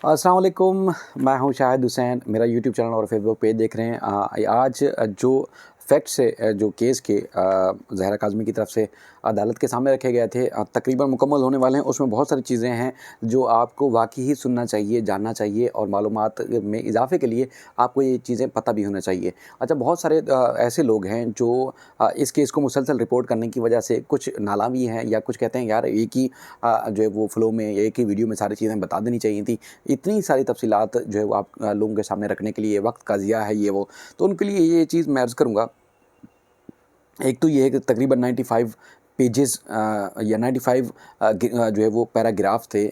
अस्सलाम वालेकुम। मैं हूं शाहिद हुसैन। मेरा यूट्यूब चैनल और फेसबुक पेज देख रहे हैं। आज जो फैक्ट्स है जो केस के ज़हरा काज़मी की तरफ से अदालत के सामने रखे गए थे, तकरीबन मुकम्मल होने वाले हैं। उसमें बहुत सारी चीज़ें हैं जो आपको वाक़ई ही सुनना चाहिए, जानना चाहिए और मालूमात में इजाफ़े के लिए आपको ये चीज़ें पता भी होना चाहिए। अच्छा, बहुत सारे ऐसे लोग हैं जो इस केस को मुसलसल रिपोर्ट करने की वजह से कुछ नालामी हैं या कुछ कहते हैं यार एक ही जो है वो फ़्लो में, एक ही वीडियो में सारी चीज़ें बता देनी चाहिए थी। इतनी सारी तफ़सीलात जो है वो आप लोगों के सामने रखने के लिए वक्त का ज़िया है ये वो। तो उनके लिए ये चीज़ मैं अर्ज़ करूँगा। एक तो ये है कि तकरीबन 95 पेजेस या 95 जो है वो पैराग्राफ थे।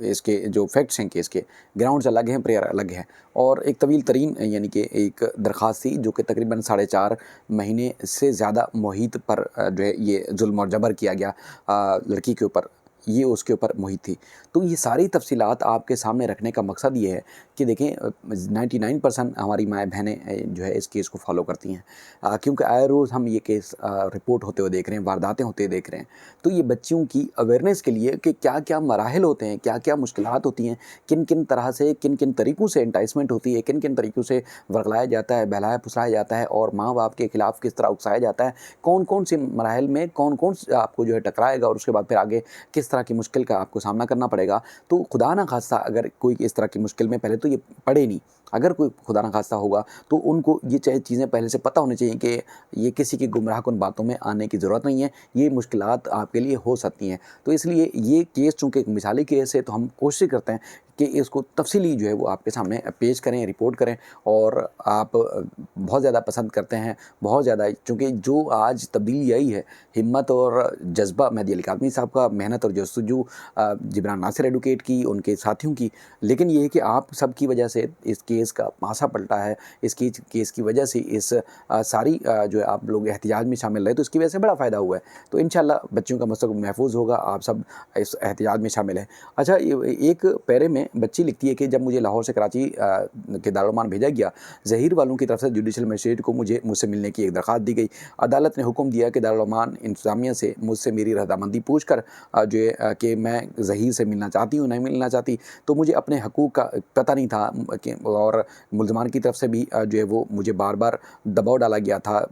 इसके जो फैक्ट्स हैं केस के, ग्राउंड्स अलग हैं, प्रेयर अलग है। और एक तवील तरीन यानी कि एक दरख्वास्त थी जो कि तकरीबन 4.5 महीने से ज़्यादा मुहित पर जो है ये जुल्म और जबर किया गया लड़की के ऊपर, ये उसके ऊपर मुहित थी। तो ये सारी तफ़सीलात आपके सामने रखने का मकसद ये है कि देखें 99% हमारी माएँ-बहनें जो है इस केस को फ़ॉलो करती हैं, क्योंकि आए रोज़ हम ये केस रिपोर्ट होते हुए देख रहे हैं, वारदातें होते हुए देख रहे हैं। तो ये बच्चियों की अवेयरनेस के लिए कि क्या-क्या मराहिल होते हैं, क्या-क्या मुश्किलात होती हैं, किन-किन तरह से, किन-किन तरीक़ों से एंटाइसमेंट होती है, किन-किन तरीक़ों से वर्गलाया जाता है, बहलाया-फुसलाया जाता है और माँ-बाप के खिलाफ़ किस तरह उकसाया जाता है, कौन-कौन से मराहिल में कौन-कौन आपको जो है टकराएगा और उसके बाद फिर आगे किस तरह की मुश्किल का आपको सामना करना पड़ेगा। तो खुदा ना खास्ता अगर कोई इस तरह की मुश्किल में, पहले तो ये पड़े नहीं, अगर कोई खुदा ना खास्ता होगा तो उनको ये चीज़ें पहले से पता होनी चाहिए कि ये किसी की गुमराहकुन बातों में आने की ज़रूरत नहीं है, ये मुश्किलात आपके लिए हो सकती हैं। तो इसलिए ये केस चूँकि एक मिसाली केस है, तो हम कोशिश करते हैं कि इसको तफ़सीली जो है वो आपके सामने पेश करें, रिपोर्ट करें। और आप बहुत ज़्यादा पसंद करते हैं, बहुत ज़्यादा, चूँकि जो आज तब्दीली आई है, हिम्मत और जज़्बा मेहदी अली काज़मी साहब का, मेहनत और जस्तजू जिब्रान नासिर एडवोकेट की, उनके साथियों की। लेकिन ये है कि आप सब की वजह से इस केस का पासा पलटा है। इस केस की वजह से इस सारी जो है आप लोग एहतिजाज में शामिल रहे, तो इसकी वजह से बड़ा फ़ायदा हुआ है। तो इंशाअल्लाह बच्चियों का मुस्तक़बिल महफूज़ होगा, आप सब इस एहतिजाज में शामिल हैं। अच्छा, एक पैरे में बच्ची लिखती है कि जब मुझे लाहौर से कराची के दारुल अमान भेजा गया, ज़हीर वालों की तरफ से जुडिशल मजिस्ट्रेट को मुझसे मिलने की एक दरख्वास्त दी गई। अदालत ने हुक्म दिया कि दारुल अमान इंतज़ामिया से मुझसे मेरी रज़ामंदी पूछ कर जो है कि मैं ज़हीर से मिलना चाहती हूँ, नहीं मिलना चाहती। तो मुझे अपने हकूक़ का पता नहीं था कि, और मुल्ज़मान की तरफ से भी जो है वो मुझे बार-बार दबाव डाला गया था।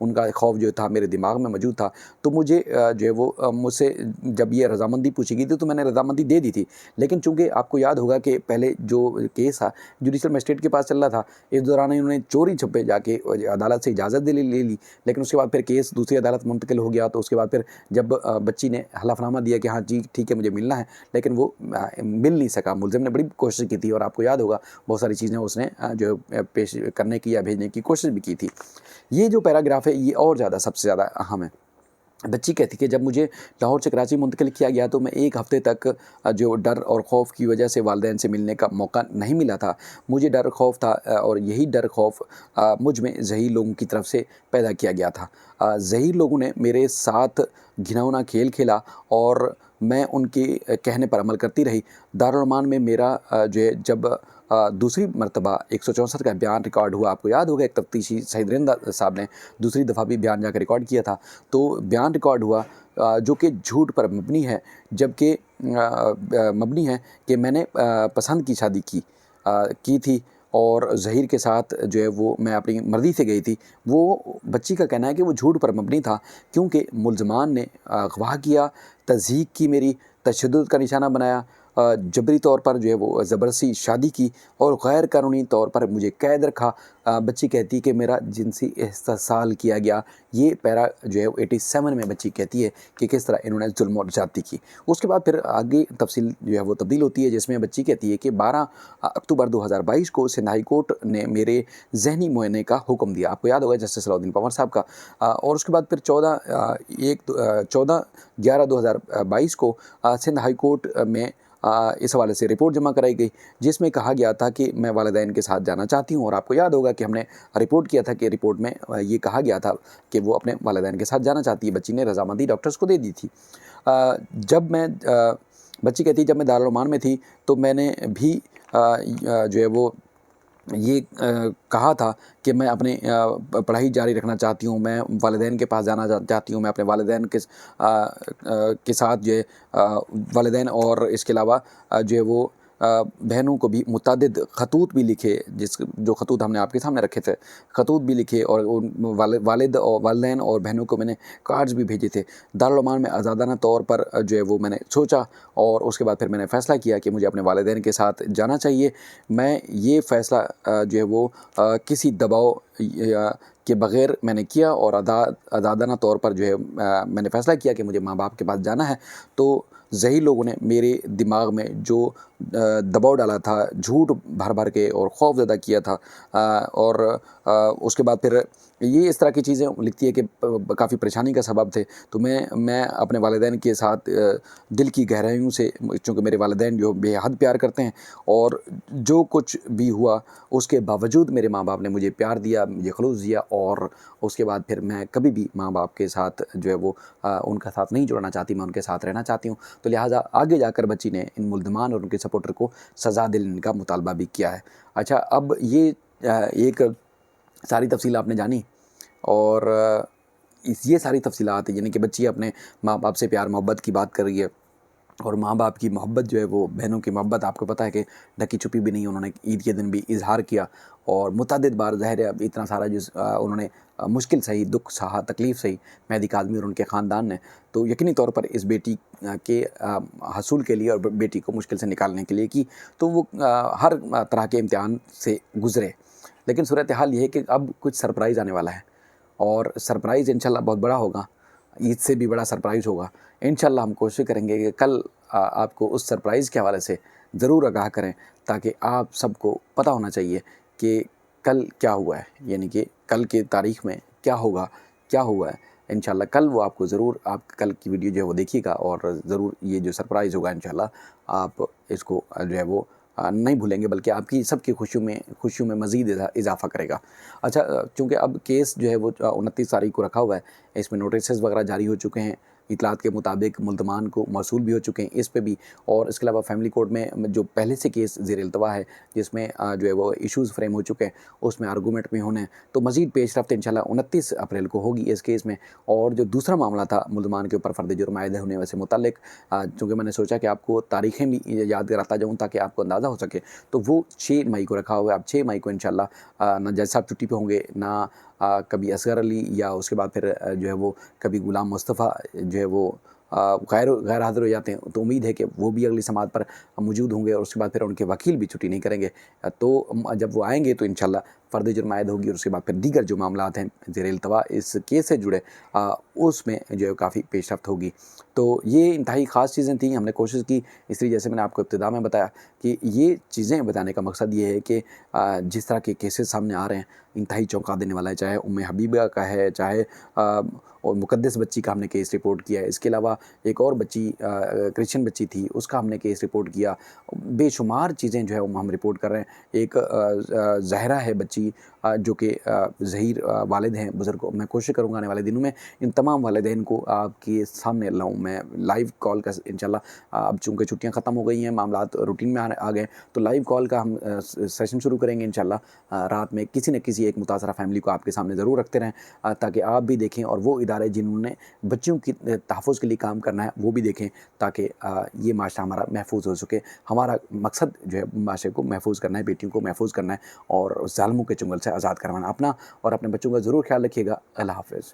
उनका खौफ जो था मेरे दिमाग में मौजूद था। तो मुझे जो है वो मुझसे जब ये रज़ामंदी पूछी गई थी तो मैंने रज़ामंदी दे दी थी। लेकिन चूँकि आपको याद होगा कि पहले जो केस था जुडिशल मजिस्ट्रेट के पास चल रहा था, इस दौरान इन्होंने चोरी-छुपे जाके अदालत से इजाज़त ले ली। लेकिन उसके बाद फिर केस दूसरी अदालत मुंतकिल हो गया। तो उसके बाद फिर जब बच्ची ने हलफ़नामा दिया कि हाँ जी ठीक है मुझे मिलना है, लेकिन वो मिल नहीं सका। मुलज़िम ने बड़ी कोशिश की थी और आपको याद होगा बहुत सारी चीज़ें उसने जो पेश करने की या भेजने की कोशिश भी की थी। ये जो पैराग्राफ है ये और ज़्यादा सबसे ज़्यादा अहम है। बच्ची कहती कि जब मुझे लाहौर से कराची मुंतकिल किया गया तो मैं 1 हफ़्ते तक जो डर और खौफ की वजह से वालिदैन से मिलने का मौका नहीं मिला था। मुझे डर खौफ था और यही डर खौफ मुझ में ज़हीर लोगों की तरफ से पैदा किया गया था। ज़हीर लोगों ने मेरे साथ घिनौना खेल खेला और मैं उनके कहने पर अमल करती रही। दारुल अमान में मेरा जो है जब दूसरी मरतबा 164 का बयान रिकॉर्ड हुआ, आपको याद होगा एक तफ्तीशी सईद रिंदा साहब ने दूसरी दफ़ा भी बयान जाकर रिकॉर्ड किया था। तो बयान रिकॉर्ड हुआ जो कि झूठ पर मबनी है, जबकि मबनी है कि मैंने पसंद की शादी की थी और ज़हीर के साथ जो है वो मैं अपनी मर्ज़ी से गई थी। वो बच्ची का कहना है कि वो झूठ पर मबनी था, क्योंकि मुल्ज़मान ने अगवा किया, तज़हीक की, मेरी तशद्दुद का निशाना बनाया, जबरी तौर पर जो है वो ज़बरदस्ती शादी की और गैर कानूनी तौर पर मुझे कैद रखा। बच्ची कहती है कि मेरा जिनसी इस्तेसाल किया गया। ये पैरा जो है 87 में बच्ची कहती है कि किस तरह इन्होंने जुल्म और ज़्यादती की। उसके बाद फिर आगे तफसील जो है वो तब्दील होती है, जिसमें बच्ची कहती है कि 12 अक्टूबर 2022 को सिंध हाई कोर्ट ने मेरे ज़हनी मुआयने का हुक्म दिया। आपको याद होगा जस्टिस सलाउद्दीन पंवर साहब का। और उसके बाद फिर 14/11/2022 को सिंध हाई कोर्ट में इस हवाले से रिपोर्ट जमा कराई गई, जिसमें कहा गया था कि मैं वालिदैन के साथ जाना चाहती हूँ। और आपको याद होगा कि हमने रिपोर्ट किया था कि रिपोर्ट में ये कहा गया था कि वो अपने वालिदैन के साथ जाना चाहती है। बच्ची ने रज़ामंदी डॉक्टर्स को दे दी थी। बच्ची कहती है जब मैं दारुल अमान में थी तो मैंने भी जो है वो ये कहा था कि मैं अपने पढ़ाई जारी रखना चाहती हूँ, मैं वालिदैन के पास जाना चाहती हूँ, मैं अपने वालिदैन के साथ जो है वालिदैन और इसके अलावा जो है वो बहनों को भी मुतअद्दिद ख़तूत भी लिखे, जो ख़तूत हमने आपके सामने रखे थे, ख़तूत भी लिखे और उन वालिद और वालिदैन और बहनों को मैंने कार्ड्स भी भेजे थे। दारुल अमान में आज़ादाना तौर पर जो है वो मैंने सोचा और उसके बाद फिर मैंने फ़ैसला किया कि मुझे अपने वालिदैन के साथ जाना चाहिए। मैं ये फ़ैसला जो है वो किसी दबाव या के बग़ैर मैंने किया और आज़ादाना तौर पर जो है मैंने फ़ैसला किया कि मुझे माँ-बाप के पास जाना है। तो ज़हीर लोगों ने मेरे दिमाग में जो दबाव डाला था, झूठ भर-भर के और खौफ़ज़दा किया था और उसके बाद फिर ये इस तरह की चीज़ें लिखती है कि काफ़ी परेशानी का सबब थे। तो मैं अपने वालिदैन के साथ दिल की गहराइयों से, चूँकि मेरे वालिदैन जो बेहद प्यार करते हैं और जो कुछ भी हुआ उसके बावजूद मेरे माँ-बाप ने मुझे प्यार दिया, मुझे ख़ुलूस दिया और उसके बाद फिर मैं कभी भी माँ-बाप के साथ जो है वो उनका साथ नहीं जुड़ना चाहती, मैं उनके साथ रहना चाहती हूँ। तो लिहाज़ा आगे जाकर बच्ची ने इन मुल्ज़िमान और उनके सपोर्टर को सज़ा दिलाने का मुतालबा भी किया है। अच्छा, अब ये एक सारी तफ़सील आपने जानी और ये सारी तफ़सीलात यानी कि बच्ची अपने माँ-बाप से प्यार मोहब्बत की बात कर रही है और माँ-बाप की मोहब्बत जो है वो बहनों की मोहब्बत आपको पता है कि ढकी-छुपी भी नहीं, उन्होंने ईद के दिन भी इज़हार किया और मुतअद्दिद बार ज़ाहिर है अब इतना सारा उन्होंने मुश्किल सही, दुःख सहा, तकलीफ़ सही मेहदी काज़मी और उनके ख़ानदान ने, तो यकीनी तौर पर इस बेटी के हसूल के लिए और बेटी को मुश्किल से निकालने के लिए की, तो वो हर तरह के इम्तिहान से गुज़रे। लेकिन सूरत हाल ये है कि अब कुछ सरप्राइज़ आने वाला है और सरप्राइज़ इंशाल्लाह बहुत बड़ा होगा, ईद से भी बड़ा सरप्राइज़ होगा। इंशाल्लाह हम कोशिश करेंगे कि कल आपको उस सरप्राइज़ के हवाले से ज़रूर आगाह करें ताकि आप सबको पता होना चाहिए कि कल क्या हुआ है, यानी कि कल की तारीख़ में क्या होगा, क्या हुआ है। इंशाल्लाह कल वो आपको ज़रूर, आप कल की वीडियो जो है वो देखिएगा और ज़रूर ये जो सरप्राइज़ होगा इंशाल्लाह आप इसको जो है वो नहीं भूलेंगे, बल्कि आपकी सबकी खुशियों में मज़ीद इज़ाफ़ा करेगा। अच्छा, चूँकि अब केस जो है वो 29 तारीख़ को रखा हुआ है, इसमें नोटिसेस वग़ैरह जारी हो चुके हैं, इतलात के मुताबिक मुल्ज़मान को मौसूल भी हो चुके हैं इस पे भी, और इसके अलावा फ़ैमिली कोर्ट में जो पहले से केस ज़ेर इल्तवा है जिसमें जो है वो इश्यूज़ फ्रेम हो चुके हैं, उसमें आर्गूमेंट में होने हैं, तो मज़ीद पेशरफ़्त इंशाल्लाह 29 अप्रैल को होगी इस केस में। और जो दूसरा मामला था मुल्ज़मान के ऊपर फ़र्द जुर्म आयद होने से मुतल्लिक़, चूँकि मैंने सोचा कि आपको तारीख़ें भी याद कराता जाऊँ ताकि आपको अंदाज़ा हो सके, तो वो 6 मई को रखा हुआ है। अब 6 मई को इंशाल्लाह ना जज साहब छुट्टी पे होंगे, ना कभी असगर अली या उसके बाद फिर जो है वो कभी गुलाम मुस्तफ़ा जो है वो गैर हाज़िर हो जाते हैं, तो उम्मीद है कि वो भी अगली समाअत पर मौजूद होंगे और उसके बाद फिर उनके वकील भी छुट्टी नहीं करेंगे। तो जब वो आएँगे तो इंशाल्लाह फ़र्द जुर्म आयद होगी और उसके बाद फिर दीगर जो मामलात हैं ज़ेर इल्तवा इस केस से जुड़े, उसमें जो है काफ़ी पेशरफ़्त होगी। तो ये इंतहाई ख़ास चीज़ें थी, हमने कोशिश की, इसलिए जैसे मैंने आपको इब्तिदा में बताया कि ये चीज़ें बताने का मकसद ये है कि जिस तरह के केसेस सामने आ रहे हैं इंतहाई चौंका देने वाला है, चाहे उम्मे हबीबा का है, चाहे और मुक़द्दस बच्ची का हमने केस रिपोर्ट किया है। इसके अलावा एक और बच्ची क्रिश्चियन बच्ची थी, उसका हमने केस रिपोर्ट किया। बेशुमार चीज़ें जो है वो हम रिपोर्ट कर रहे हैं। एक ज़हरा है बच्ची जो कि ज़हीर वालिद हैं बुज़ुर्ग। मैं कोशिश करूँगा आने वाले दिनों में इन तमाम वालिदैन को आपके सामने लाऊँ। मैं लाइव कॉल का इंशाल्लाह, अब चूँकि छुट्टियाँ ख़त्म हो गई हैं, मामलात रूटीन में आ गए, तो लाइव कॉल का हम सेशन शुरू करेंगे इंशाल्लाह। रात में किसी न किसी एक मुतासरा फ़ैमिली को आपके सामने ज़रूर रखते रहें, ताकि आप भी देखें और वो इदारे जिन्होंने बच्चियों की तहफ़्फ़ुज़ के लिए काम करना है वो भी देखें, ताकि ये माशरा हमारा महफूज़ हो सके। हमारा मकसद जो है माशरे को महफूज़ करना है, बेटियों को महफूज़ करना है और ज़ालिमों के चुंगल से आज़ाद करवाना। अपना और अपने बच्चों का ज़रूर ख्याल रखिएगा। अल्लाह हाफ़िज़।